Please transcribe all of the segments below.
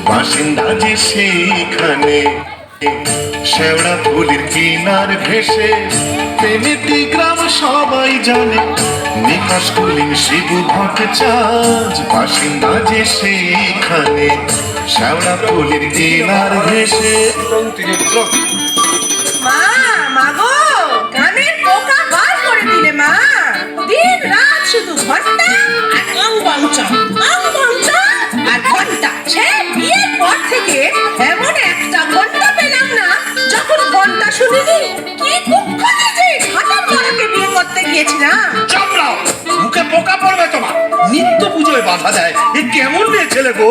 বাসিন্দা যে সেইখানে শেওড়া ফুলের কিনার ঘেসে প্রেমেটি গ্রাম সবাই জানে নিকাশ কুলিন শিবু ভট্টাচার্য বাসিন্দা যে সেইখানে শেওড়া ফুলের কিনার ঘেসে। মা মাগো কানের পোকা বার করে দিলে মা, দিন রাত শুধু ঘন্টা আর অঙ্গঞ্চন আর ঘন্টা। সে বিয়ের পর থেকে এমন একটা ঘন্টা পেলাম না যখন ঘন্টা শুনিনি। কি কুক্ষণে যে ঘাটার মারাকে বিয়ে করতে গিয়েছিলাম। চাপড়াও, মুখে পোকা পড়বে তোমার। নিত্য পুজোয় বাধা দেয়, এ কেমন মেয়ে ছেলে গো?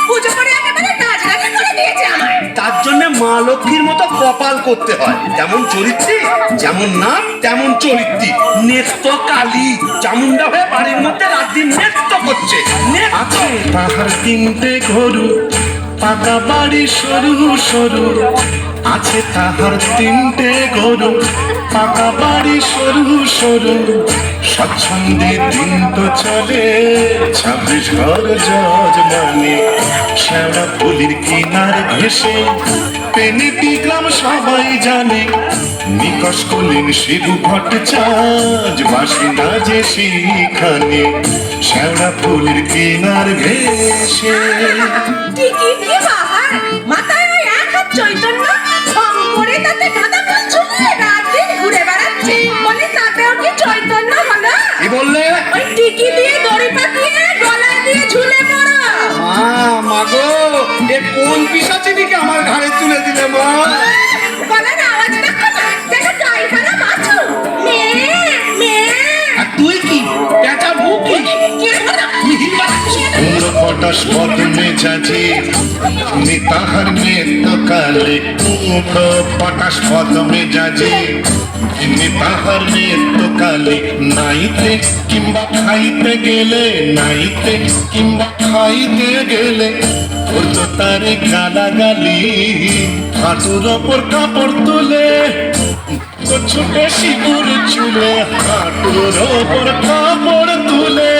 পুজো করে একেবারে নাচ নাকি করে দিয়েছে আমায়। তার জন্য মা লক্ষ্মীর মতো কপাল করতে হয়। যেমন চরিত্রী, যেমন নাম তেমন চরিত্রী। নেত্য কালী চামুন্ডা হয়ে বাড়ির মধ্যে রাত দিন নৃত্য করছে। আছে তাহার তিনটে গরু, পাকা বাড়ি সরু সরু। আছে তাহার তিনটে গরু, পাকা বাড়ি সরু সরু। স্বচ্ছন্দে দিন তো চলে 26 ঘর যজমানে শেওড়া ফুলের কিনার ঘেসে পেনেটি গ্রাম সবাই জানে নিকশ কুলিন শিবু ভট্টাচার্য বাসিন্দা যে সেইখানে শেওড়া ফুলের কিনার ঘেসে। ঠিকই কি বাহার, মাথায় ওই এক হাত চৈতন্য ঢং করে তাতে গাঁদা ফুল ঝুলিয়ে রাত দিন ঘুরে বেড়াচ্ছে। বলে তাতেও কি চৈতন্য হলো? কি বললে? ওই টিকি দিয়ে দড়ি পাকিয়ে গলায় দিয়ে ঝুলে পড়ো। মা গো, এ কোন পিশাচিনিকে আমার ঘাড়ে তুলে দিলে মা? গলার আওয়াজ দেখো না, যেন গায়ে ফেলা বাছু। মেয়ে মেয়ে। আর তুই কি পেঁচা বুকি? পটাশ পদ মেজাজে তুমি তাহার নেত্য কালে পটাশ পদ মেজাজে তুমি তাহার নেত্য কালে নাইতে কিংবা খাইতে গেলে নাইতে কিংবা খাইতে গেলে বলতো তারে গালাগালি হাঁটুর ওপর কাপড় তুলে ছোটে শিবুর চুলে হাঁটুর ওপর কাপড় তুলে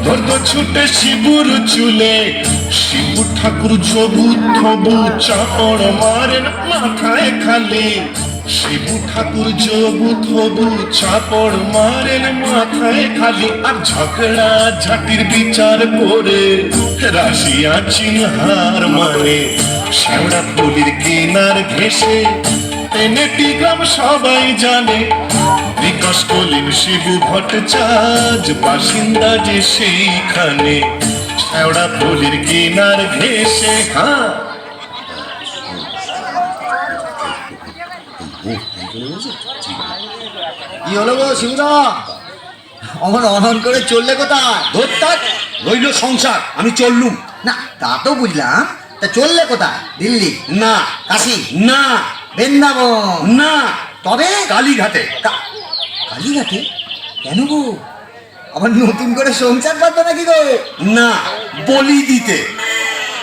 ধরতো ছুটে শিবুর চুলে শিবু ঠাকুর জবু থবু চাপড় মারেন মাথায় খালি শিবু ঠাকুর জবু থবু চাপড় মারেন মাথায় খালি আর ঝগড়া ঝাঁটির বিচার করে রাশিয়া চিনহার মানে শেওড়া ফুলের কিনার ঘেসে পেনেটি গ্রাম সবাই জানে নিকশ কুলিন শিবু ভট্টাচার্য বাসিন্দা যে সেইখানে শেওড়া ফুলের কিনার ঘেসে। হ্যাঁ কি হলো গো শিবুদা, অমন অনন করে চললে কোথায়? ধরতার রইল সংসার, আমি চললুম। না তা তো বুঝলাম, তা চললে কোথায়? দিল্লি না, কাশি না, বৃন্দাবন না, তবে কালীঘাটে। কালীঘাটে? কেন গো, আবার নতুন করে সংসার বাঁধবে নাকি গো? না, বলি দিতে।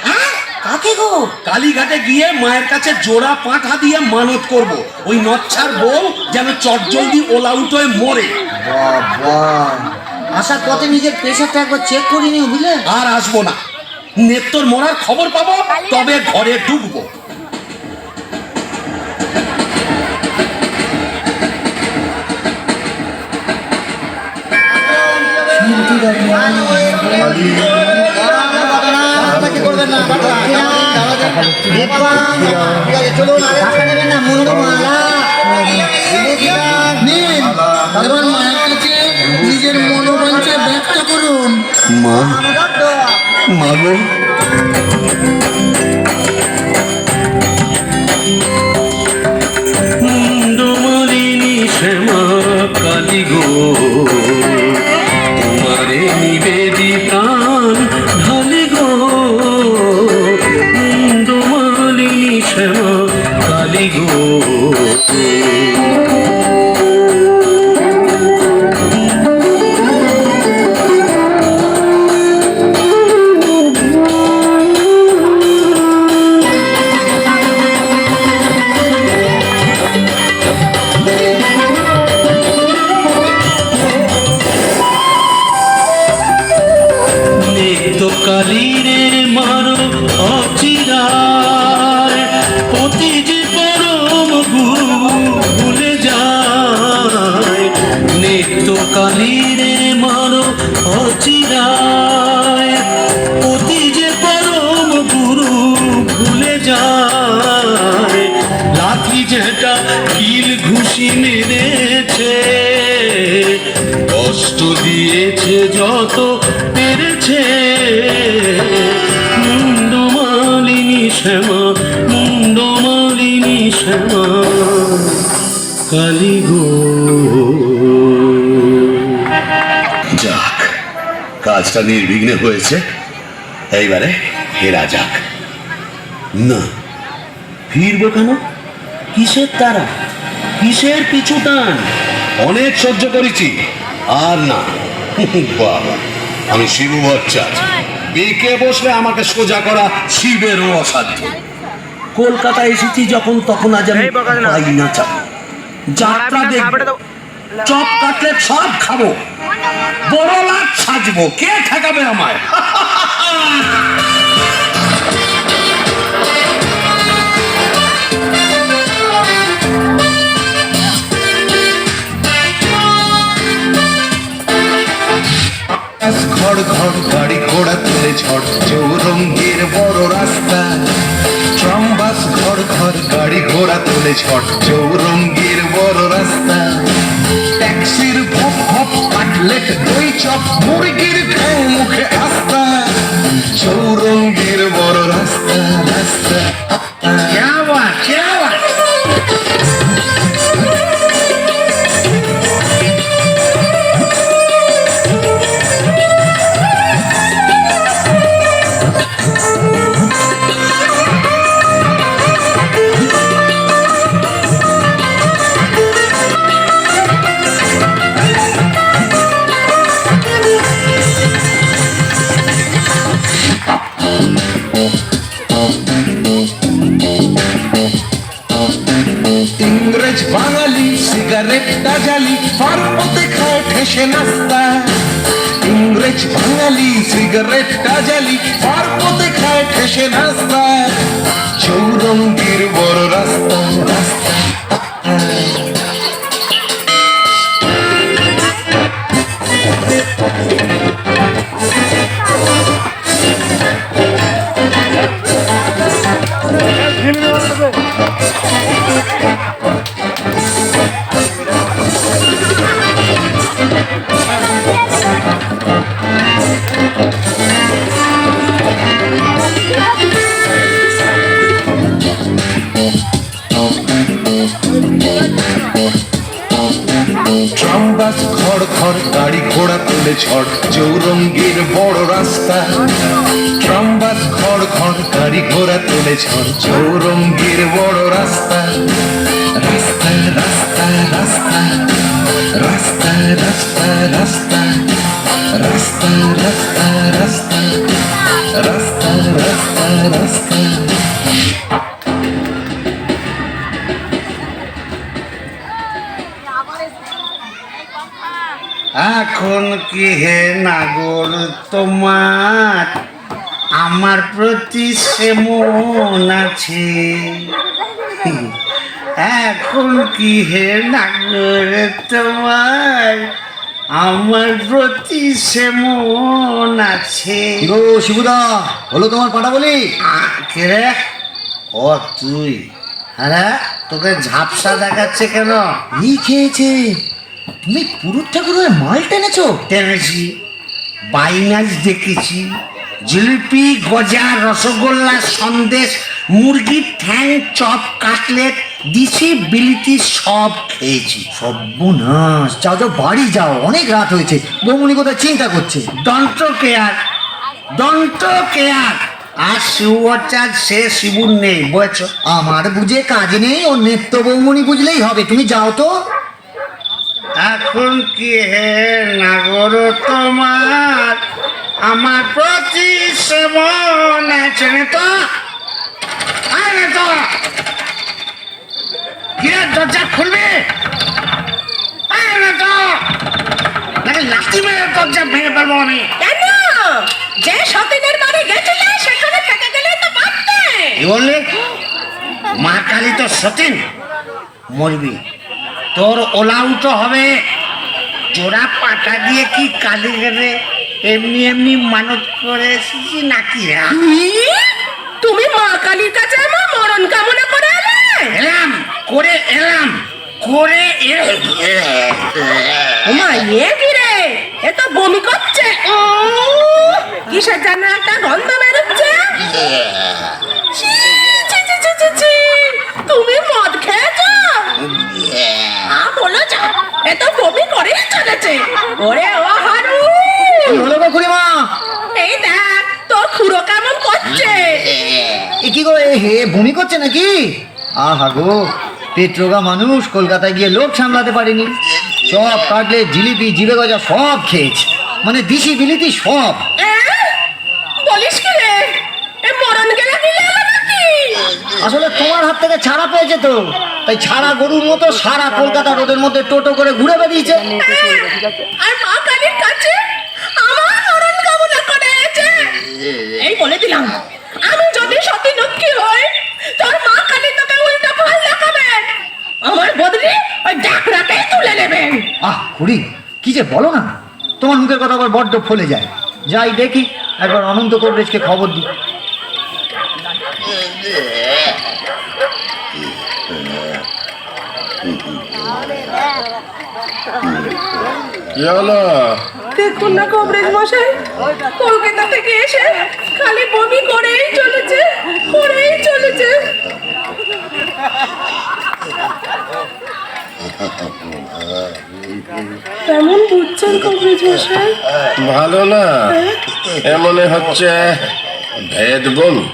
হ্যাঁ, কাকে গো? কালীঘাটে গিয়ে মায়ের কাছে জোড়া পাঁঠা দিয়ে মানত করব, ওই নচ্ছার বউ যেন চটজলদি ওলাউট হয়ে মরে। বাবা, আসার পথে নিজের প্রেশারটা একবার চেক করে নিও বুঝলে। আর আসবো না, নেত্তর মরার খবর পাবো তবে ঘরে ঢুকবো। নিজের মনোবাঞ্ছা ব্যক্ত করুন। মা মাগো মুন্ডমালিনী শ্যামা কালী গো, তোমারে নিবেদি প্রাণ ঢালি গো। মুন্ডমালিনী শ্যামা কালী গো, কালীরে মানো অচিরায়, অতি যে পরম গুরু ভুলে যায়, লাঠি যেটা কিল ঘুষি মেরেছে, কষ্ট দিয়েছে যত পেরেছে, মুন্ডমালিনী শ্যামা, মুন্ডমালিনী শ্যামা কালী গো। যাক, কাজটা নির্বিঘ্নে হয়েছে, এইবারে ফেরা যাক। না, ফিরবো কেন? কিসের তারা, কিসের পিছু টান? অনেক সহ্য করেছি, আর না। বাবা, আমি শিবু ভট্টাচার্য, বেঁকে বসলে আমাকে সোজা করা শিবেরও অসাধ্য। কলকাতা এসেছি যখন, তখন আজ আমি পাই না চাপ, যাত্রা দেখবো, চপ কাটলেট সব খাবো, বড় লাট সাজবো, কে ঠেকাবে আমায়? ঘর ঘর গাড়ি ঘোড়া তুলে ঝড় চৌরঙ্গের বড় রাস্তা, ট্রাম বাস ঘর ঘর গাড়ি ঘোড়া তুলে ঝড় চৌরঙ্গের বড় রাস্তা, ট্যাক্সির ভপ ভপ কাটলেট দই চপ মুরগির ঠ্যাং মুখে আস্তা, চৌরঙ্গের বড় রাস্তা রাস্তা। ইংরেজ বাঙালি সিগারেটটা জ্বালি পার্বতে খায় ঠেসে নাস্তা, ইংরেজ বাঙালি সিগারেটটা জ্বালি পার্বতে খায় ঠেসে নাস্তা, চৌরঙ্গীর বড় রাস্তা রাস্তা। ট্রাম বাস খড় খড় গাড়ি ঘোড়া তুলে ঝড় চৌরঙ্গীর বড় রাস্তা, ট্রাম বাস খড় খড় গাড়ি ঘোড়া তুলে ঝড় চৌরঙ্গীর বড় রাস্তা, রাস্তা রাস্তা রাস্তা রাস্তা রাস্তা রাস্তা রাস্তা রাস্তা রাস্তা রাস্তা রাস্তা রাস্তা। এখন কি হে নাগর তোমার আমার প্রতি সেমন আছে? এখন কি হে নাগর তোমার আমার প্রতি সেমন আছে? গো শিবুদা, হলো তোমার পাটা বলি? কে রে? ও তুই? হ্যাঁ, তোকে ঝাপসা দেখাচ্ছে কেন? ই খেয়েছে, তুমি পুরুত ঠাকুর হয়ে মাল টেনেছো? টেনেছি, বাইনাচ দেখেছি, জিলিপি গজা রসগোল্লা সন্দেশ মুরগির ঠ্যাং চপ কাটলেট দিছি বিলিতি সব খেয়েছি। সর্বনাশ, যাও যাও বাড়ি যাও, অনেক রাত হয়েছে। বৌমনি কোথায় চিন্তা করছে। দন্ত কেয়ার, দন্ত কেয়ার। আর শিবচাঁদ সে শিবুর নেই, বুঝেছ? আমার বুঝে কাজ নেই, ও নেত্য বৌমনি বুঝলেই হবে। তুমি যাও তো। এখন কি হে নাগর তোমার আমার প্রতি সেমন আছে? তো আরে তো কি দরজা খুলবে? আরে তো নাকি লাঠি মেরে দরজা ভেঙে ফেলবো আমি। কেন? যে সতীনের বাড়ি গেছিলে সেখানে থেকে গেলে তো পারতে। কি বললি? মা কালী তো সতীন, মরবি, তোর ওলাউটো হবে। জোড়া পাটা দিয়ে কি কালীঘাটে এমনি এমনি মানত করে এসেছি নাকি রে? তুমি মা কালীর কাছে আমার মরণ কামনা করে এলে? এলাম করে এলাম করে ওমা এ কি রে, এ তো বমি করছে। কিসের যেন একটা গন্ধ বেরোচ্ছে। ছি, ছি, ছি, ছি, ছি, ছি। তুমি মদ খেয়েছো? বলো যা, এ তো বমি করেই চলেছে। ওরে ও হারু, কি হলো গো খুড়িমা? এই দেখ তোর খুড়ো কেমন করছে। এ কি গো, হে বমি করছে নাকি? আহা গো, পেট্রোগা মানুষ কলকাতায় গিয়ে লোক সামলাতে পারেনি। সব কাটলেট, জিলিপি, জিবে গজা সব খেয়েছে, মানে দিশি বিলিতি সব। বলিস কি রে, এ মরণ গেলে দিলে এলো নাকি? আসলে তোমার হাত থেকে ছাড়া পেয়েছে তো, তাই ছাড়া গরুর মতো সারা কলকাতা রোদের মধ্যে টোটো করে ঘুরে বেরিয়েছে। আর মা কালীর কাছে আমার মরণ কামনা করে এসেছে। এই বলে দিলাম, আমি যদি সতী লক্ষ্মী হই, তোর মা কালী তোকে উল্টা ফল দেখাবে। আমার বদলি ওই ডাকরাকেই তুলে নেবেন। আহ খুড়ি, কি যে বলো না, তোমার মুখের কথা আবার বড্ড ফলে যায়। যাই দেখি, একবার অনন্ত কবরেজকে খবর দিই। কি হলো? দেখুন না কবরেজ মশাই, কলকাতা থেকে এসে খালি বমি করেই চলেছে, করেই চলেছে। কেমন বুঝছেন কবরেজ মশাই? ভালো না, এমনে হচ্ছে ভেদ বমি।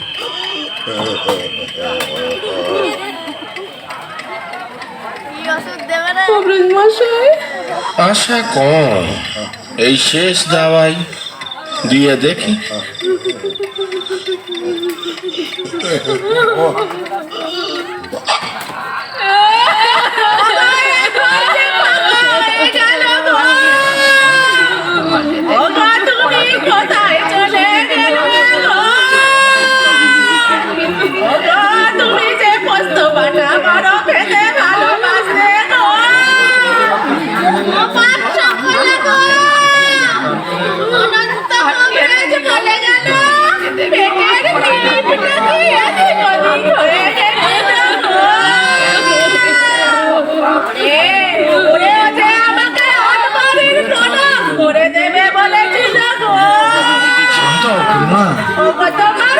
কবরেজ মশাই, আশা কম, এই শেষ দাওয়াই দিয়ে দেখি। তুমি কোথায় চলে গেলে গো? তুমি যে পোস্ত বাটা বড় খেতে ভালোবাসতে গো। অনন্ত কবরেজ বলে গেল, পেটের টিপটা কি এদিক ওদিক হয়ে গেছে গো। ওরে যে আমাকে আটবারের প্রণাম করে দেবে বলেছিল গো। খুড়িমা, ও কত মার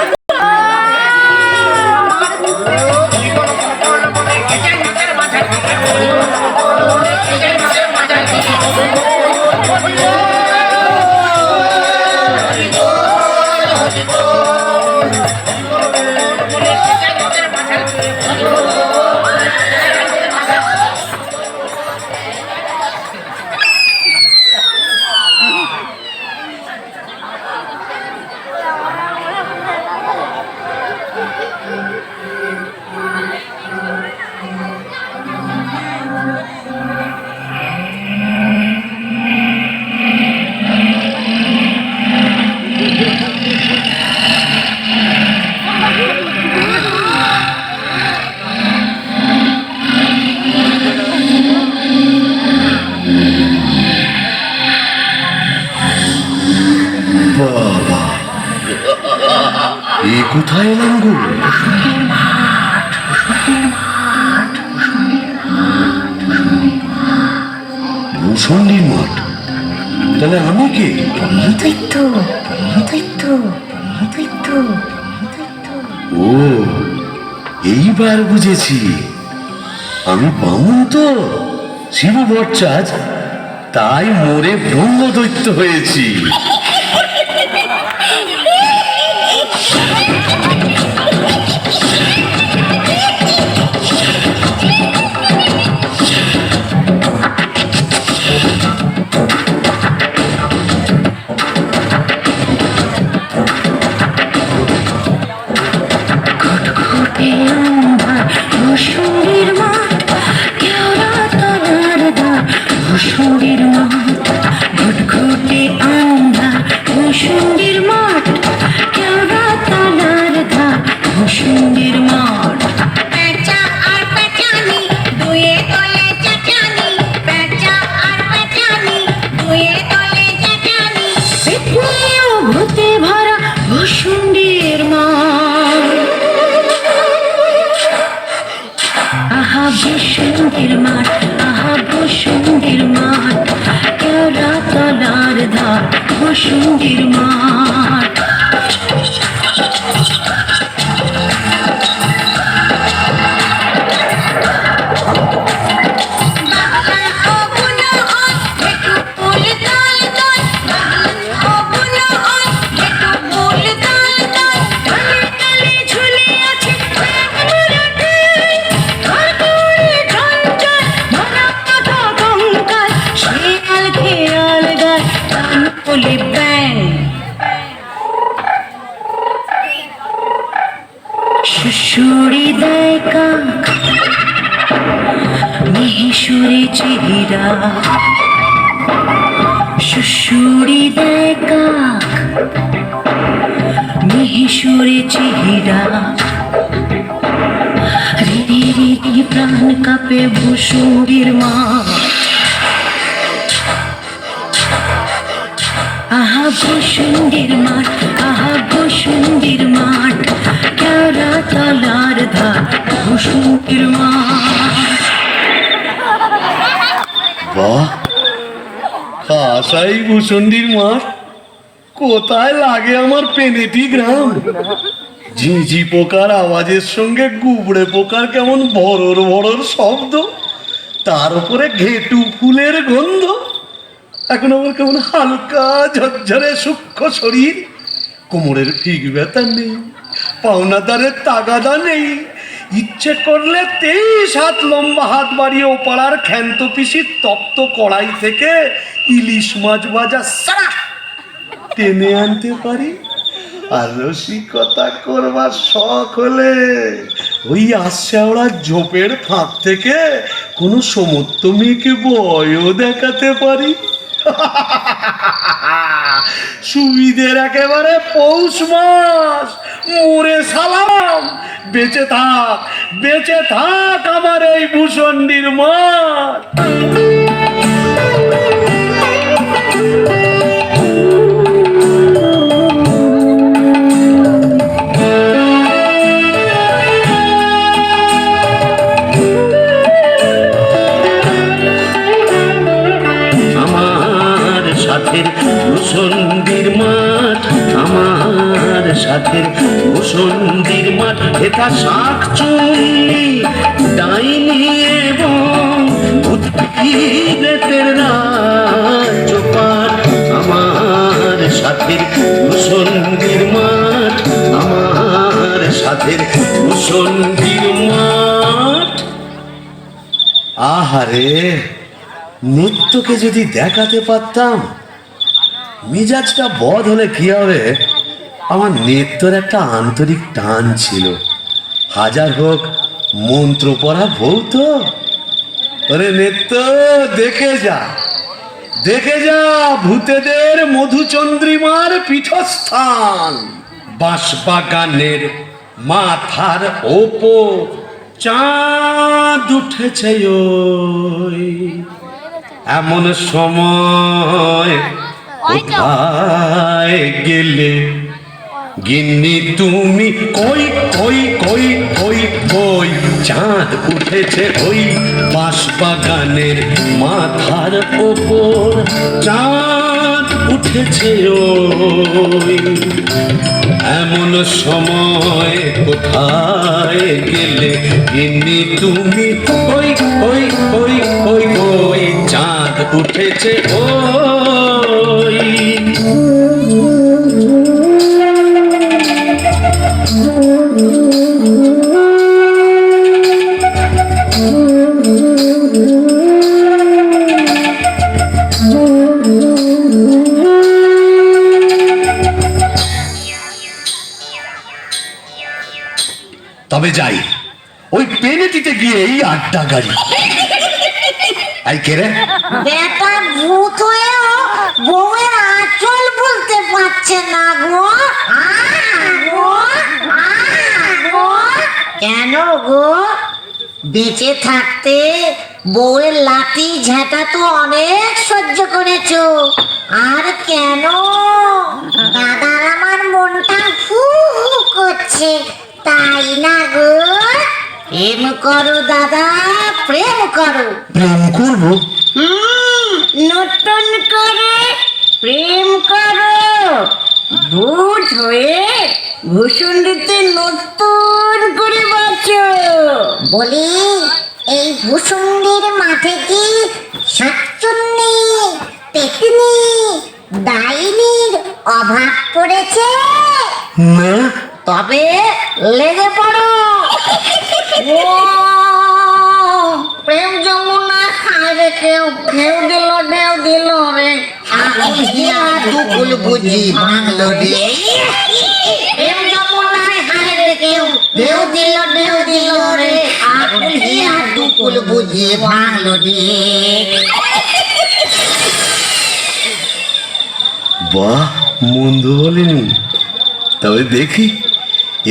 এ কোথায় এলাম গো? ভূষণ্ডির মাঠ, তাহলে আমি কে? ও, এইবার বুঝেছি, আমি বামুন তো, শিব ভট্টাচ, তাই মোরে ব্রহ্মদৈত্য হয়েছি। ঘুটঘুটে আমরা ধার বসুন্তীর মাঠ। সুরে দেয় কাক মিহিসুরে চেহারা, সুরে দেয় কাক মিহিসুরে চেহারা। হৃদি হৃদি প্রাণ কাঁপে বসুন্তীর মাঠ। আহা বসুন্তীর মাঠ, আহা বসুন্তীর মাঠ, কেওড়া তলার ধার বসুন্তীর মাঠ। বাহ, আশাই ভূষণ্ডির মাঠ। কোথায় লাগে আমার পেনেটি গ্রাম। ঝিঁঝি পোকার আওয়াজের সঙ্গে গুবড়ে পোকার কেমন ভরর ভরর শব্দ, তার উপরে ঘেটু ফুলের গন্ধ। এখন আমার কেমন হালকা ঝরঝরে সূক্ষ্ম শরীর, কোমরের ফিক ব্যথা নেই, পাওনাদারের তাগাদা নেই। ইচ্ছে করলে 23 হাত লম্বা হাত বাড়িয়ে ওপাড়ার ক্ষান্ত পিসির তপ্ত কড়াই থেকে ইলিশ মাছ ভাজা সারা টেনে আনতে পারি। আর রসিকতা করবার শখ হলে ওই আশ্যাওড়া ঝোপের ফাঁক থেকে কোনো সমত্ব মেয়েকে বয়ও দেখাতে পারি। সুবিধের একেবারে পৌষ মাস, মোরে সালাম। বেঁচে থাক, বেঁচে থাক আমার এই ভূষণ্ডির মাঠ। বসুন্তীর মাঠ, আমার সাথের বসুন্তীর মাঠ। এটা শাক চুল্লি ডাইনি এবং উদ্ভিদের রাজ্যপাঠ। আমার সাথের বসুন্তীর মাঠ, আমার সাথের বসুন্তীর মাঠ। আহারে, নৃত্যকে যদি দেখাতে পারতাম। মিজাজটা বদ হলে কি হবে, আমার নৃত্যর একটা আন্তরিক টান ছিল। হাজার হোক মন্ত্র পড়া বউ তো। ওরে নৃত্য দেখে যা, দেখে যা ভূতেদের মধুচন্দ্রিমার পীঠস্থান। বাঁশবাগানের মাথার ওপর চাঁদ উঠেছে ওই এমন সময়। কোথায় গেলে গিন্নি তুমি? কই কই কই কই কই চাঁদ উঠেছে ওই বাঁশবাগানের মাথার ওপর। চাঁদ উঠেছে ওই এমন সময়। কোথায় গেলে গিন্নি তুমি? কই কই কই কই কই চাঁদ উঠেছে ওই। তবে যাই, ওই পেনেটিতে গিয়ে এই আড্ডা গাড়ি। এই কে রে? বেটা ভূত হয়েও বউয়ের আঁচল বলতে পারছে না গো। কেন গো? বেঁচে থাকতে বউয়ের লাঠি ঝাঁটা তো অনেক সহ্য করেছো, আর কেন? দাদার আমার মনটা হু হু করছে, তাই না গো? প্রেম করো দাদা, প্রেম করো। প্রেম করবো? নতুন করে প্রেম ভূষণ্ডিতে নতুন করে বাঁচো। বলি এই ভূষণ্ডির মাঠে কি শাকচুন্নি, পেতনি, ডাইনির অভাব পড়েছে? না, তবে লেগে পড়ো। ও প্রেম যমুনা হারে কেউ ঢেউ দিল রে, আগুন হিয়া দুকুল বুঝি ভাঙলো রে। প্রেম যমুনায় হারে কেউ ঢেউ দিল রে, আগুন হিয়া দুকুল বুঝি ভাঙলো রে। বাহ, মন্দ বলেনি। তবে দেখি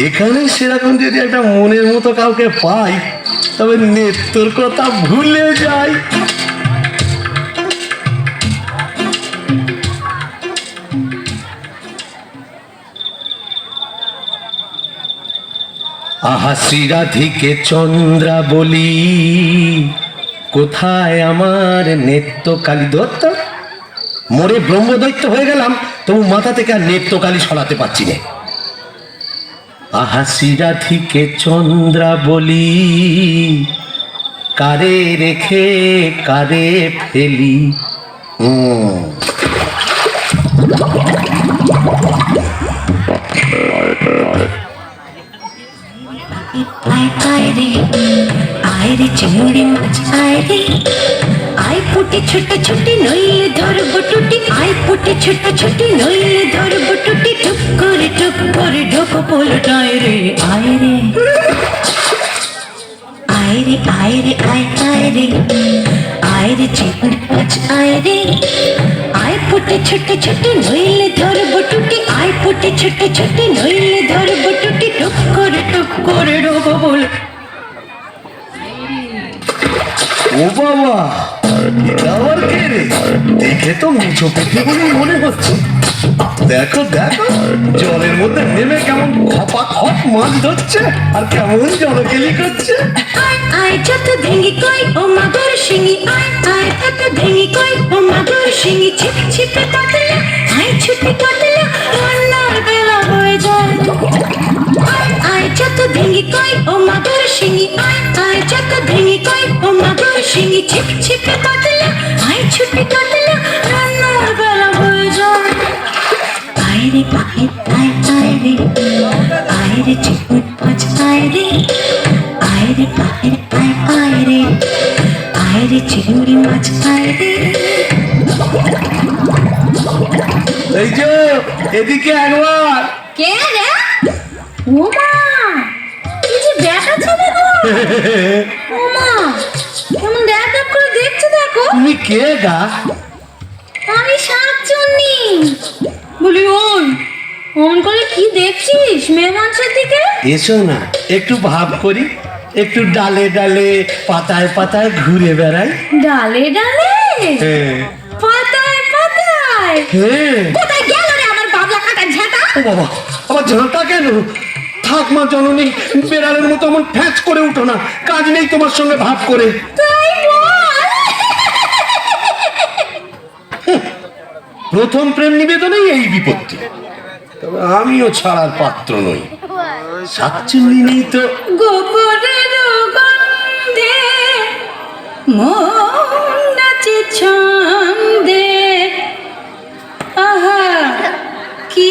এখানে সেরকম যদি একটা মনের মতো কাউকে পাই, তবে নেত্রর কথা ভুলে যাই। আহা শ্রীরাধিকে চন্দ্রা বলি, কোথায় আমার নেত্রকালী দত্ত? মোরে ব্রহ্মদৈত্য হয়ে গেলাম, তবু মাথা থেকে আর নেত্রকালী সরাতে পারছি না। আহা শ্রীরাধিকে চন্দ্রা বলি, কারে রেখে কারে ফেলি। आए रे आए रे चिंगड़ी माछ आए रे आए पुटी छोटी छोटी नइले धरब टुटी आए पुटी छोटी छोटी नइले धरब टुटी टुक करे ढोक पलटाए रे आए रे आए रे आए रे आए आए रे आए रे चिंगड़ी माछ आए रे आए पुटी छोटी छोटी नइले धरब टुटी आए पुटी छोटी छोटी नइले धरब टुटी टुक करे ढोक पल ও বাবা, এটা আবার কে রে? দেখে তো মিছো পেটে বলেই মনে হচ্ছে। দেখো দেখো, জলের মধ্যে নেমে কেমন খপা খপ মাছ ধরছে আর কেমন জলকেলি করছে। আয় যত ভেঙে কই ও মাগুর শিঙি আয় আয় যত ভেঙে কই ও মাগুর শিঙি ছিপ ছিপে কাটলে আয় ছুটি কাটলে রান্নার বেলা হয়ে যায়। আয় আয় যত ভেঙে কই ও মাগুর শিঙি আয় আয় যত ভেঙে কই ও মাগুর শিঙি ছিপ ছিপে কাটলে আয় ছুটি কাটলে রান্নার বেলা হয়ে যায়। আয় রে আয় আয় আয় রে আয় রে চিকুট মাছ আয় রে आए रे आए रे चिंगड़ी माछ आए रे। এই যে এদিকে একবার। কে রে? ওমা, এই যে ব্যাটা ছেলে গো। ওমা, কেমন দেখ করে দেখছে দেখো। তুমি কে গা? আমি শাকচুন্নি। বলি ওই অমন করে কি দেখছিস মেয়ে মানুষের দিকে? এসো না, একটু ভাব করি, একটু ডালে ডালে পাতায় পাতায় ঘুরে বেড়াই। ডালে ডালে হ্যাঁ পাতায় পাতায় হ্যাঁ। কোথায় গেল রে আমার বাবলা কাটা ঝাঁটা? ও বাবা, আবার ঝাঁটা কেন? থাক মা জননী, বেড়ালের মতো এমন ফ্যাঁচ করে উঠো না, কাজ নেই তোমার সঙ্গে ভাব করে। তাই বল। প্রথম প্রেম নিবেদনেই এই বিপত্তি, তবে আমিও ছাড়ার পাত্র নই। শাকচুন্নি নেই তো গোবরের গন্ধে মন নাচে ছন্দে আহা কি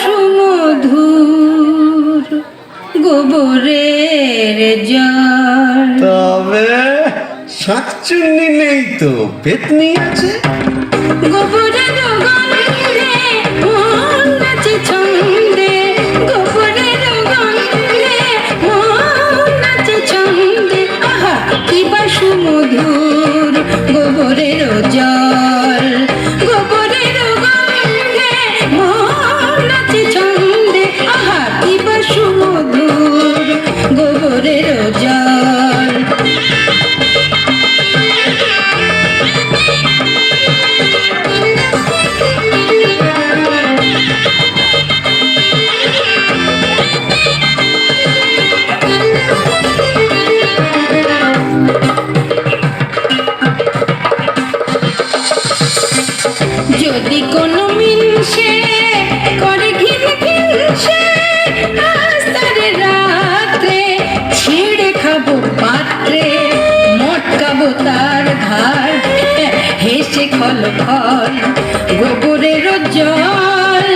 সুমধুর গোবরের জল। তবে শাকচুন্নি নেই তো পেতনি আছে। গোবরের গন্ধে মন নাচে ছন্দে গোবরের গন্ধে মন নাচে ছন্দে আহা কি সুমধুর গোবরের জল গোবরের গন্ধে মন নাচে ছন্দে আহা কি সুমধুর গোবরের জল। যদি কোনো মিনসে করে ঘিন ঘিনসে ফল ফল গোবরের জল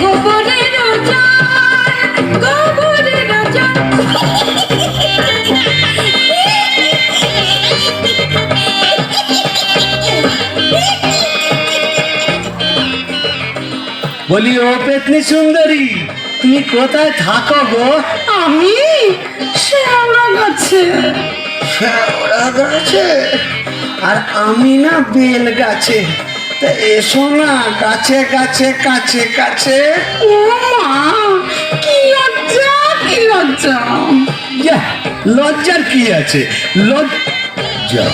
গোবরের জল গোবরের জল বলি ও পেতনি সুন্দরী, তুমি কোথায় থাকো গো? আমি শ্যাওড়া গাছে শ্যাওড়া গাছে, আর আমি না বেল গাছে। তা এসো না কাছে কাছে কাছে কাছে। ও মা কি লজ্জা কি লজ্জা যা, লজ্জার কি আছে? লজ্জা?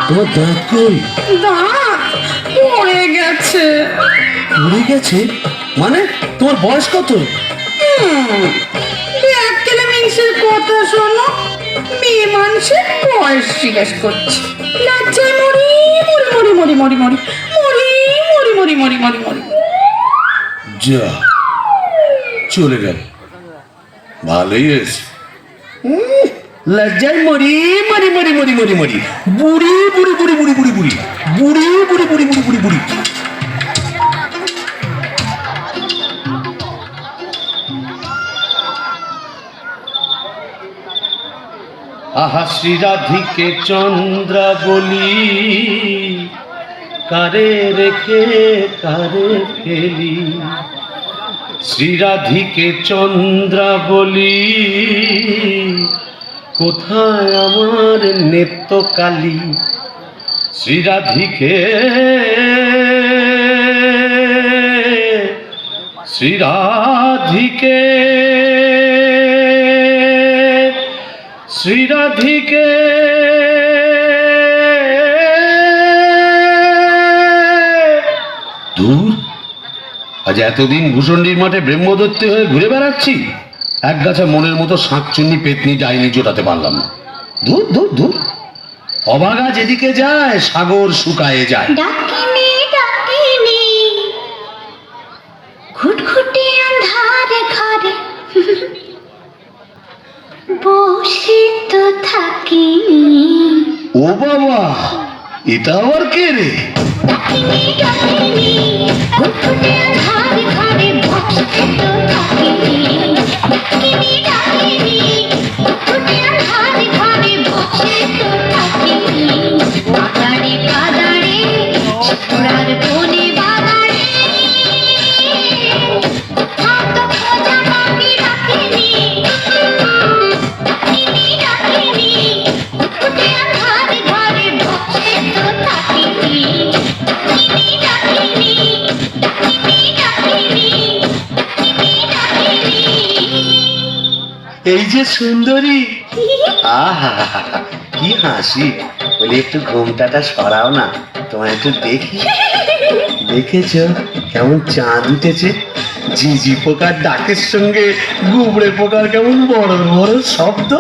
তোমার দাঁত কই? দাঁত পড়ে গেছে পড়ে গেছে মানে? তোমার বয়স কত? এক কেলে মিংসের কথা শোনো, মেয়ে মানুষের বয়স জিজ্ঞেস করছে। লজ্জায় মরি মরি মরি মরি মরি মরি মরি মরি মরি মরি মরি মরি। যা, চলে গেল। ভালোই হয়েছে। লজ্জায় মরি মরি মরি মরি মরি মরি বুড়ি বুড়ি বুড়ি বুড়ি বুড়ি বুড়ি বুড়ি বুড়ি বুড়ি বুড়ি বুড়ি বুড়ি। আহা শ্রীরাধিকে চন্দ্রা বলি, কারে রেখে কারে ফেলি। শ্রীরাধিকে চন্দ্রা বলি, কোথায় আমার নেত্রকালী। শ্রীরাধিকে শ্রীরাধিকে শ্রীরাধিকে দূর, আজ এতদিন ভূষণ্ডির মাঠে ব্রহ্মদত্তে হয়ে ঘুরে বেড়াচ্ছি, এক গাছা মনের মতো শাঁকচুন্নি পেতনি ডাইনি জোটাতে পারলাম না। দূর দূর দূর, অবাগা যেদিকে যায় সাগর শুকায়ে যায়। ডাকিনি ডাকিনি ঘুটঘুটে আন্ধার ঘরে বসে তো থাকিনি। ও বাবা, এটা আবার কে রে? ডাকিনি ডাকিনি ঘুটঘুটে আন্ধার ঘরে বসে তো থাকিনি। ডাকিনি ডাকিনি ঘুটঘুটে আন্ধার ঘরে বসে তো থাকিনি। বাগানে বাগানে শিকুরার বনে বাগানে হাত খোঁজা বাকি রাখিনি। ডাকিনি ডাকিনি ঘুটঘুটে আন্ধার ঘরে বসে তো থাকিনি। ডাকিনি ডাকিনি ডাকিনি ডাকিনি ডাকিনি এই যে সুন্দরী, আহা কি হাসি। বলি একটু ঘোমটাটা সরাও না, তোমায় একটু দেখি। দেখেছো কেমন চাঁদ উঠেছে? ঝিঝি পোকার ডাকের সঙ্গে গুবড়ে পোকার কেমন বড় বড় শব্দ।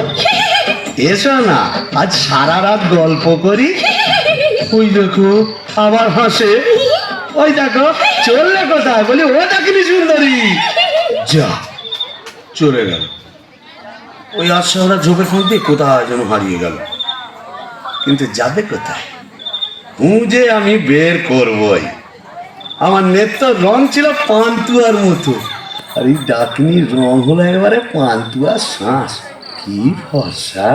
এসো না আজ সারা রাত গল্প করি। ওই দেখো আবার হাসে। ওই দেখো চললে কোথায়? বলি ও ডাকিনি সুন্দরী। যা, চলে গেল। ওই আশাওরা ঝোপের ফাঁক দিয়ে কোথায় যেন হারিয়ে গেল। কিন্তু যাবে কোথায়? খুঁজে আমি বের করবই। আমার নেত্র রং ছিল পান্তুয়ার মতো, আর এই ডাকিনির রং হলো একেবারে পান্তুয়ার শ্বাস। কি ফর্সা!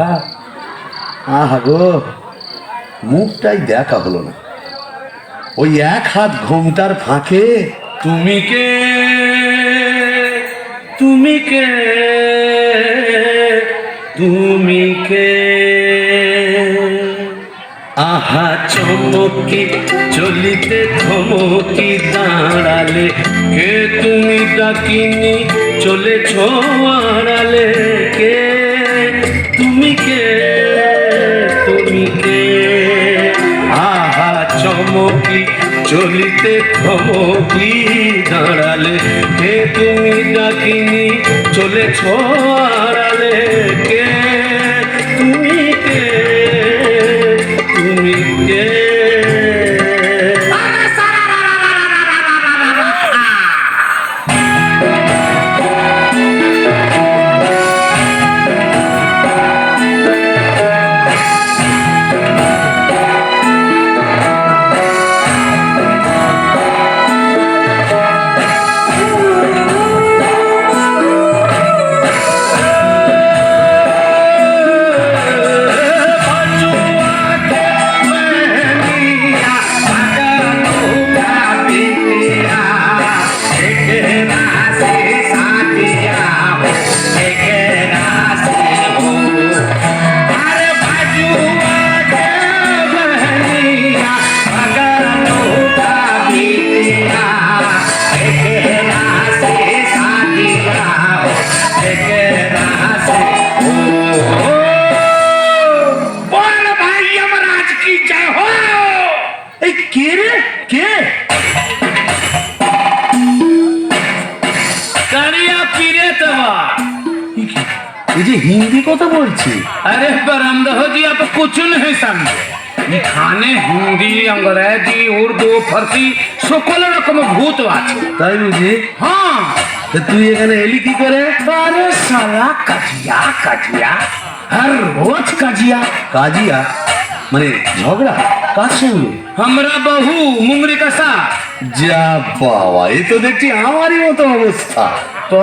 আহা গো, মুখটাই দেখা হলো না। ওই এক হাত ঘোমটার ফাঁকে তুমি কে, তুমি কে, তুমি কে। আহা চমকি চলিতে থমকি দাঁড়ালে, কে তুমি ডাকিনি চলেছ আড়ালে। কে তুমি কে, তুমি কে। আহা চমকি চলিতে থমকি দাঁড়ালে, কে তুমি ডাকিনি চলেছ আড়ালে। কে তুমি কে, তুমি কে। এই যে হিন্দি কথা বলছি। अरे पर अंदर जी आप कुछ नहीं समझे এখানে হিন্দি अंग्रेजी उर्दू फारसी সকল রকম ভূত আছে। তাই বুঝি? हाँ তা তুই এখানে এলি কি করে? अरे साला कजिया कजिया हर रोज कजिया। কাজিয়া মানে ঝগড়া কার সঙ্গে? हमरा बहू मुंगरी का साथ। যা বাবা, এ তো দেখছি আমারই মতো অবস্থা। तो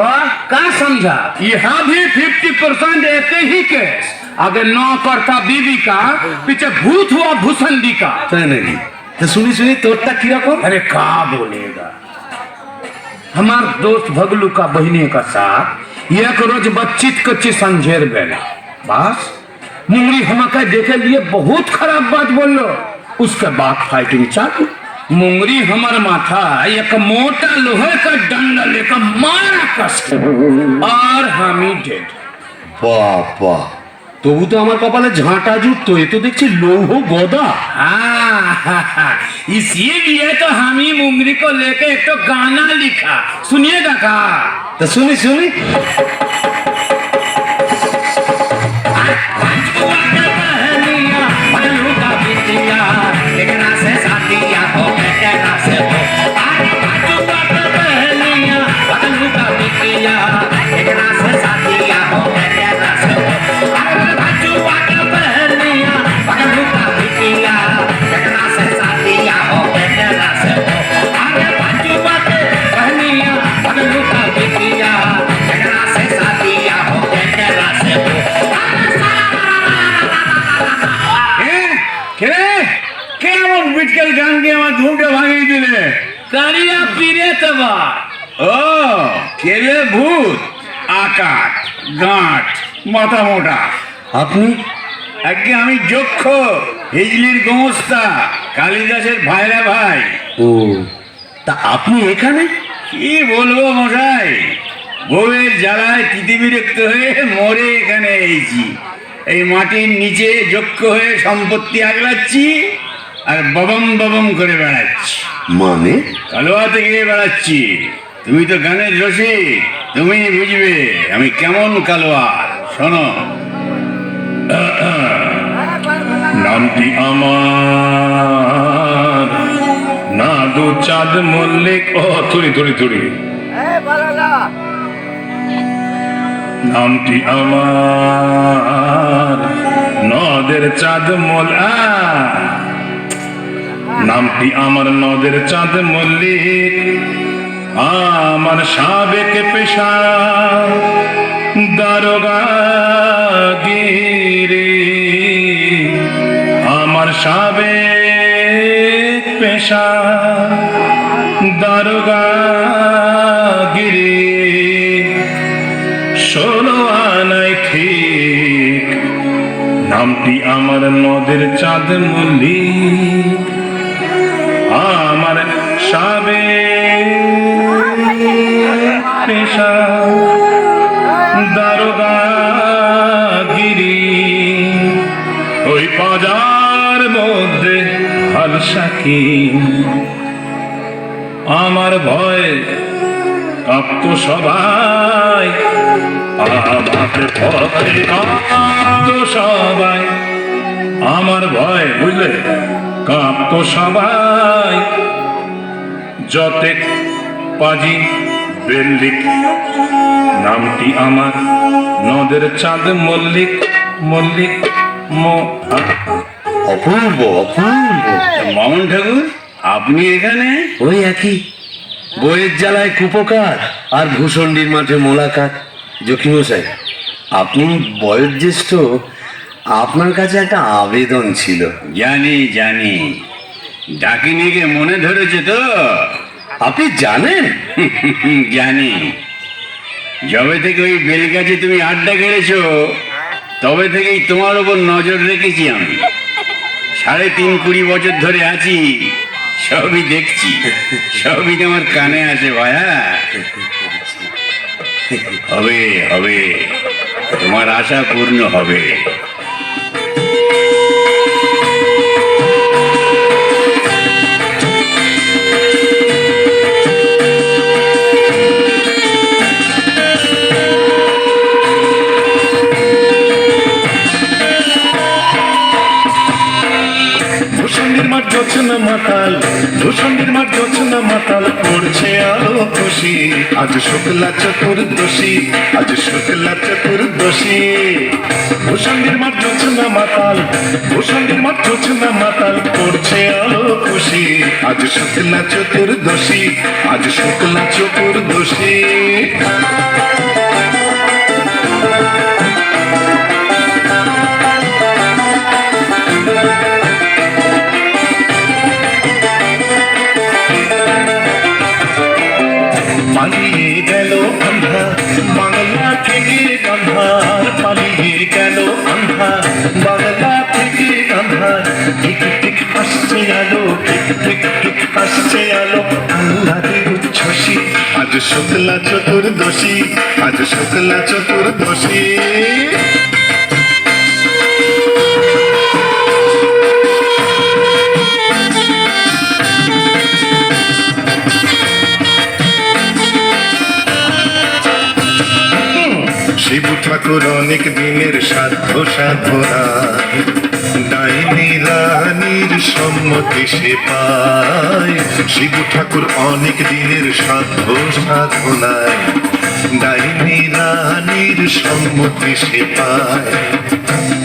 क्या समझा यहाँ भी 50% एक ही केस। अगर नौ करता बीवी का पीछे भूत हुआ भूसंडी का। তাই নাকি? তা শুনি শুনি তোরটা কিরকম? अरे क्या बोलेगा हमार दोस्त भगलू का बहनी का साथ एक रोज बच्चित कच्ची संझेर बेला बस मुंगरी हमका देखे लिए बहुत खराब बात बोलो। उसके बाद फाइटिंग चालू। मुंगरी हमार माथा एक मोटा लोहे का डंडा लेकर मारा कस के। और हम ही डेड। বাবা, তবু তো আমার কপালে ঝাঁটা জুটতো, এ তো দেখছি লৌহ গদা। हाँ, इसीलिए तो हम ही मुंगरी को लेके एक तो गाना लिखा सुनिएगा का। তা শুনি শুনি। কেমন বিটকেল গান দিয়ে আমার ঘুমটা ভাঙিয়ে দিলে। কারিয়া পিরে তবা ও কেলে ভূত আকাট গাঁট মাথা মোটা। আপনি? আজকে আমি যক্ষ হিজলির গোমস্তা কালিদাসের ভাইরা ভাই। ও, তা আপনি এখানে? কি বলবো মশাই, বউয়ের জ্বালায় তিতিবিরক্ত হয়ে মরে এখানে এসেছি। এই মাটির নিচে যক্ষ হয়ে সম্পত্তি আগলাচ্ছি আর ববম ববম করে বেড়াচ্ছি। মানে? কালোয়াতে গিয়ে বেড়াচ্ছি। তুমি তো গানের রসিক, তুমি বুঝবে আমি কেমন কালোয়ার। শোনো, নামটি আমার না দু চাঁদ মল্লিক। ও থুড়ি থুড়ি থুড়ি। নামটি আমার নদের চাঁদ নামটি আমার নদের চাঁদ মল্লিক। আমার সাবেক পেশা দারোগা গিরি। আমার সাবেক পেশা দারোগা গিরি। 16 আনায় ঠিক নামটি আমার নদের চাঁদ মল্লিক। আমার সাবেক পেশা দারোগা গিরি। ওই বাজার মধ্যে হালসাকি আমার ভয় কাঁপত সবাই। আমাকে ভয় কাঁপত সবাই। আমার ভয় বুঝলে কাঁপত সবাই। যতে পাজি বেল্লিক নামটি আমার নদের চাঁদ মল্লিক। মল্লিক অপূর্ব অপূর্ব। মামন ঠাকুর, আপনি এখানে? ওই একই, বইয়ের জ্বালায় কুপকার আর ভূষণ্ডির মাঠে মোলাকাত। জকিমশাই, আপনি বয়োজ্যেষ্ঠ, আপনার কাছে একটা আবেদন ছিল। জানি জানি, ডাকিনিকে মনে ধরেছে তো? আপনি জানেন? জানি। যবে থেকে ওই বেলগাছে তুমি আড্ডা গেড়েছো তবে থেকেই তোমার ওপর নজর রেখেছি আমি। 3.5-20 বছর ধরে আছি, সবই দেখছি, সবই আমার কানে আসে ভায়া। হবে হবে, তোমার আশা পূর্ণ হবে। মাতাল ভূষণের মাঠ জোছনা মাতাল পড়ছে আলো খুশি আজ শুক্লা চতুর্দশী আজ শুক্লা চতুর্দশী ভূষণের মাঠ জোছনা মাতাল ভূষণের মাঠ জোছনা মাতাল পড়ছে আলো খুশি আজ শুক্লা চতুর্দশী আজ শুক্লা চতুর্দশী পালিয়ে গেল আন্ধার বাংলা থেকে আন্ধার পালিয়ে গেল আন্ধার বাংলা থেকে আন্ধার টিক টিক হাসছে আলো টিক টিক টিক হাসছে আলো আল্লাহর উচ্ছ্বাসী আজ শুক্লা চতুর্দশী আজ শুক্লা চতুর্দশী শিব ঠাকুর অনেক দিনের সাধ্য সাধনা ডাইনি রানীর সম্মতি সে পায় শিব ঠাকুর অনেক দিনের সাধ্য সাধনায় ডাইনি রানীর সম্মতি সে পায়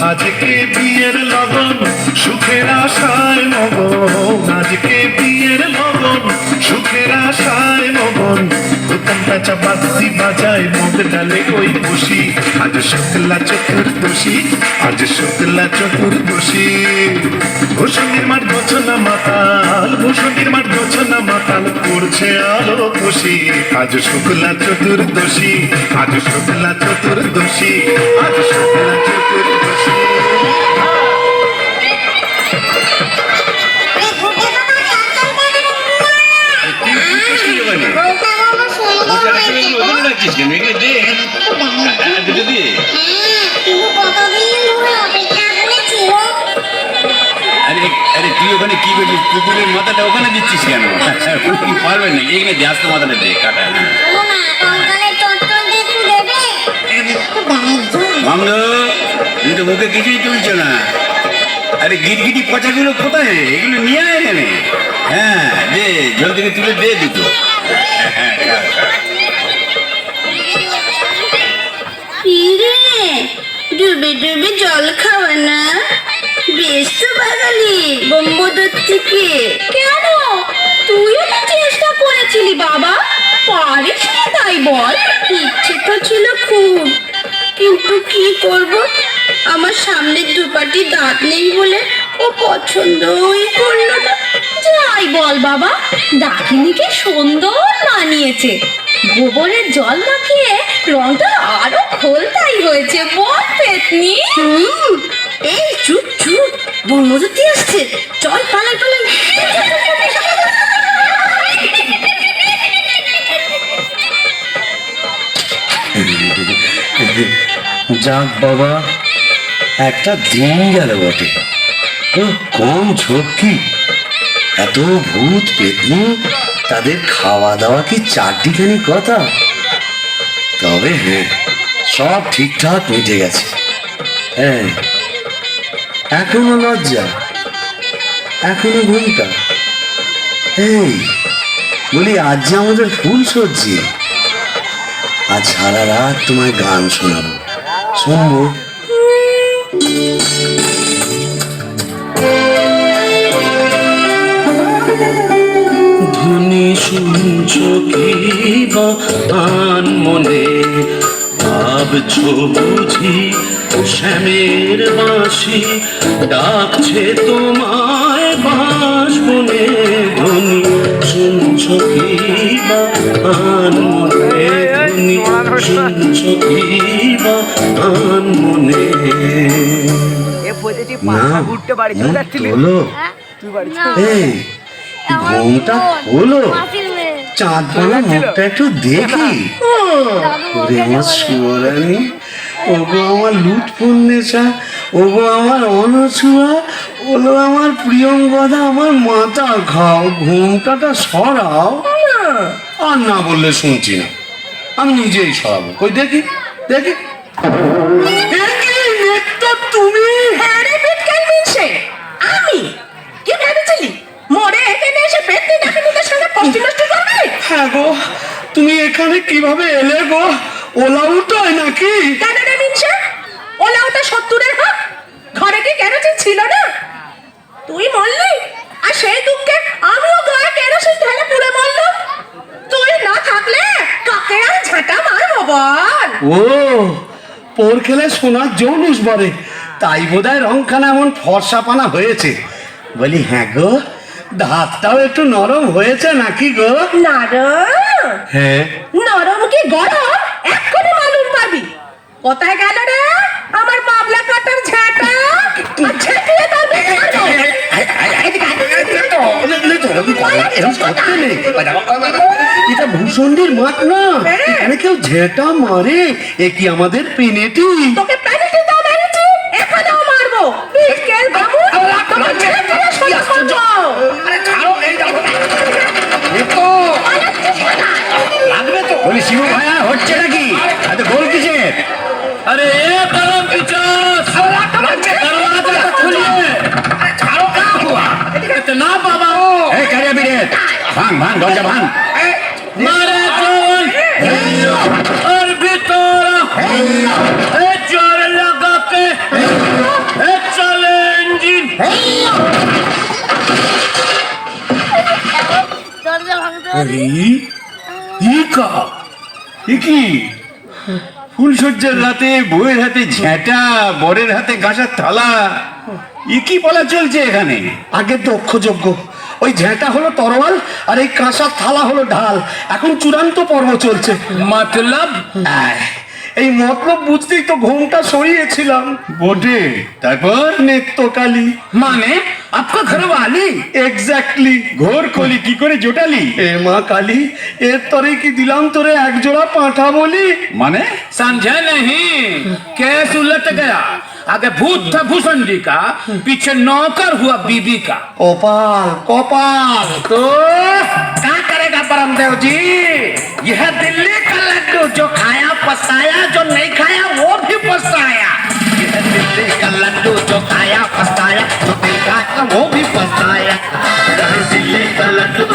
আজকে বিয়ের লগন সুখের আশায় মগন আজকে বিয়ের লগন সুখের আশায় মগন হুতম পেঁচা বাদ্যি বাজায় মগ ডালে ওই বসি আজ শুক্লা চতুর্দশী আজ শুক্লা চতুর্দশী ভূষণের মাঠ গোছনা মাতাল ভূষণের মাঠ গোছনা মাতাল পড়ছে আলো খুশি আজ শুক্লা চতুর্দশী আজ শুক্লা চতুর্দশী আজ শুক্লা চতুর্দশী আরে তুই ওখানে কি করবি কুকুরের মাথাটা ওখানে দিচ্ছিস কেন কি পারবেন না এখানে দিয়ে আসতে মাথাটা দে কাটা মামলো তুমি তো মুখে কিছুই তুলছ না আরে গিটগিটি পচাগুলো কোথায় এগুলো নিয়ে আয় এখানে হ্যাঁ দে জল থেকে তুলে দে দুটো ডুবে ডুবে জল খাওয়া না বেশ তো বাঙালি ব্রহ্মদত্তিকে কেন তুইও তো চেষ্টা করেছিলি বাবা পারিস না তাই বল ইচ্ছে তো ছিল খুব কিন্তু কি করব আমার সামনের দুপাটি দাঁত নেই বলে ও পছন্দই করলো না যাই বল বাবা ডাকিনিকে সুন্দর মানিয়েছে গোবরের জল মাখিয়ে রংটা আরো খোলতাই হয়েছে বল পেতনি এই চুপ চুপ ব্রহ্মদত্তি আসছে চল পালাই পালাই যাক বাবা একটা দিন গেল বটে কম ঝক্কি এত ভূত পেতনি তাদের খাওয়া দাওয়া কি চারটিখানি কথা তবে হ্যাঁ সব ঠিকঠাক মিটে গেছে হ্যাঁ এখনো লজ্জা এখনো ঘুমটা এই বলি আজ যে আমাদের ফুল সজ্জি আজ সারা রাত তোমায় গান শোনাবো শুনবো ধুনি শুনছ কি বান মনে ভাবছো বুঝি শ্যামের বাঁশি ডাকছে তোমায় বাঁশ বনে ধুনি শুনছ কি বান মনে ধুনি শুনছ কি বান মনে না হলো এই ঘুমটা হলো চাঁদ বলা মুখটা একটু দেখি ওরে আমার সুরানি ওগো আমার লুটপুন্নেশা ওগো আমার অনছুয়া ওগো আমার প্রিয়ঙ্গদা আমার মাথা খাও ঘুমটাটা সরাও আর না বললে শুনছি না আমি নিজেই সরাবো কই দেখি দেখি তুমি হ্যাঁ রে পেট কেন মিনছে আমি কি ভেবেছিলি মোর ডাকিনি ডাকিনিদের সঙ্গে ফষ্টি নষ্টি করবি? হ্যাঁ গো, তুমি এখানে কিভাবে এলে গো? ওলা উঠোয় নাকি? কেন রে মিনসে? ওলা ওটা 70-এর হক। ঘরে কি কেরোসিন ছিল না? তুই মরলি আর সেই দুঃখে আমিও গায়ে কেরোসিন ঢেলে পুড়ে মরলাম। তুই না থাকলে কাকে আর ঝাঁটা মারবো বল? ও, পোর খেলে সোনার জৌলুস বলে, তাই বোধহয় রংখানা এমন ফর্সাপানা হয়েছে। বলি হ্যাঁ গো, দাঁতটাও একটু নরম হয়েছে নাকি গো? নরম? হ্যাঁ। নরম কি গরম এক্ষুনি মালুম পাবি। কোথায় গেল রে আমার বাবলা কাটার ঝাঁটা? আর ঝেঁটিয়ে তার বের করবো। এটা ভূষণ্ডির মাঠ না, এখানে কেউ ঝেঁটা মারে? এ কি আমাদের পেনেটি? তোকে প্যানিটি দাও মেরেছি, এখানেও মারবো। বিকেল বাবু তোকে ঝেঁটিয়ে সোজা করবো। বলি শিবু ভাইয়া হচ্ছে নাকি? এত গোল কিসের? अरे ये करम पिचास दरवाजा तो खोलिए। क्या हुआ? इतना बाबा এই কারিয়া বিরেট, ভাঙ দরজা ভাঙ। मारे जोन और भीतर ए जोर लगा के ए चले इंजन। আরে ই কা এ কি ফুলসজ্জার রাতে বউয়ের হাতে ঝেঁটা, বরের হাতে গাঁসার থালা, এ কি বলা চলছে এখানে? আগে দক্ষযজ্ঞ, ওই ঝেঁটা হলো তরোয়াল আর এই কাঁসার থালা হলো ঢাল। এখন চূড়ান্ত পর্ব চলছে। मतलब এই মতলব বুঝতেই তো ঘোমটা সরিয়েছিলাম। বটে, তারপর নেত্রকালী माने आपका घर वाली এক্স্যাক্টলি। ঘোর কলি কি করে জোটালি? এ মা কালী, এর তরে কি দিলাম তোরে এক জোড়া পাঁঠা বলি? মানে समझा नहीं? केस उलट गया। आगे भूत था भूषण जी का, पीछे नौकर हुआ बीबी का। কপাল কপাল। तो क्या करेगा परमदेव जी? यह दिल्ली का लड्डू जो खाया पछताया, जो नहीं खाया वो भी पछताया। यह दिल्ली का लड्डू जो खाया पछताया, जो नहीं खाया वो भी पछताया। यह दिल्ली का लड्डू